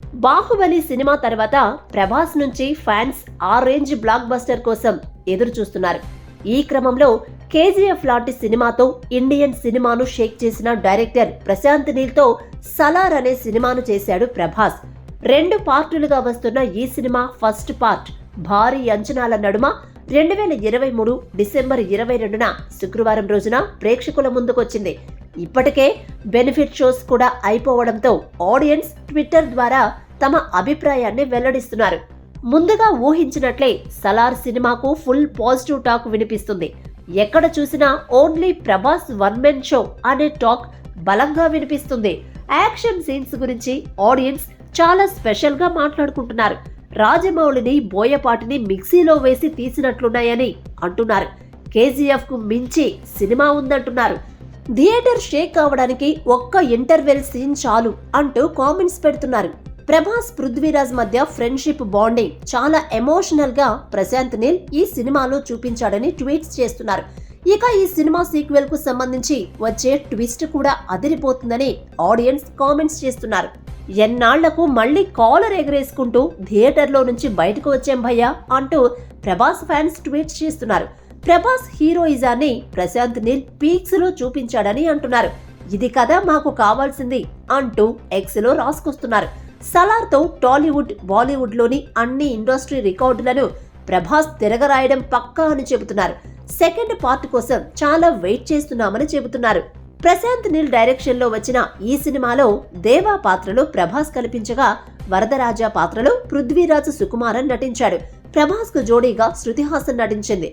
Baahubali cinema తర్వాత ప్రభాస్ నుంచి fans ఆ రేంజ్ బ్లాక్ బస్టర్ కోసం ఎదురు చూస్తున్నారు. ఈ క్రమంలో కేజీఎఫ్ లాంటి సినిమాతో ఇండియన్ సినిమాను షేక్ చేసిన డైరెక్టర్ ప్రశాంత్ నీల్ తో సలార్ అనే సినిమాను చేశాడు ప్రభాస్. 2 పార్టులుగా వస్తున్న ఈ సినిమా ఫస్ట్ పార్ట్ భారీ అంచనాల నడుమ 2023 డిసెంబర్ 22న శుక్రవారం రోజున ప్రేక్షకుల ముందుకొచ్చింది. ఇప్పటికే బెనిఫిట్ షోస్ కూడా అయిపోవడంతో ఆడియన్స్ ట్విట్టర్ ద్వారా తమ అభిప్రాయాన్ని వెల్లడిస్తున్నారు. ముందుగా ఊహించినట్లే సలార్ సినిమాకు ఫుల్ పాజిటివ్ టాక్ వినిపిస్తుంది. ఎక్కడ చూసినా only Prabhas one men show అనే టాక్ బలంగా వినిపిస్తుంది. యాక్షన్ సీన్స్ గురించి ఆడియన్స్ చాలా స్పెషల్ గా మాట్లాడుకుంటున్నారు. రాజమౌళిని బోయపాటిని మిక్సీలో వేసి తీసినట్లున్నాయని అంటున్నారు. కేజీఎఫ్ కు మించి సినిమా ఉందంటున్నారు. థియేటర్ షేక్ కావడానికి ఒక్క ఇంటర్వెల్ సీన్ చాలు అంటూ కామెంట్స్ పెడుతున్నారు. ప్రభాస్ పృథ్వీరాజ్ మధ్య ఫ్రెండ్షిప్ బాండింగ్ చాలా ఎమోషనల్ గా ప్రశాంత్ నీల్ ఈ సినిమాలో చూపించాడని ట్వీట్స్ చేస్తున్నారు. ఇక ఈ సినిమా సీక్వెల్ కు సంబంధించి వచ్చే ట్విస్ట్ కూడా అదిరిపోతుందని ఆడియన్స్ కామెంట్స్ చేస్తున్నారు. ఎన్నాళ్లకు మళ్లీ కాలర్ ఎగరేసుకుంటూ థియేటర్లో నుంచి బయటకు వచ్చేం భయ్యా అంటూ ప్రభాస్ ఫ్యాన్స్ ట్వీట్స్ చేస్తున్నారు. ప్రభాస్ హీరోయిజాన్ని ప్రశాంత్ నీల్ పీక్స్ లో చూపించాడని అంటున్నారు. ఇది కదా మాకు కావాల్సింది అంటూ ఎక్స్ లో రాసుకొస్తున్నారు. సలార్ తో టాలీవుడ్ బాలీవుడ్ లోని అన్ని ఇండస్ట్రీ రికార్డులను ప్రభాస్ తిరగరాయడం పక్కా అని చెబుతున్నారు. సెకండ్ పార్ట్ కోసం చాలా వెయిట్ చేస్తున్నామని చెబుతున్నారు. ప్రశాంత్ నీల్ డైరెక్షన్ లో వచ్చిన ఈ సినిమాలో దేవా పాత్రలో ప్రభాస్ కనిపించగా వరదరాజా పాత్రలో పృథ్వీరాజ్ సుకుమారన్ నటించాడు. ప్రభాస్ కు జోడీగా శృతి హాసన్ నటించింది.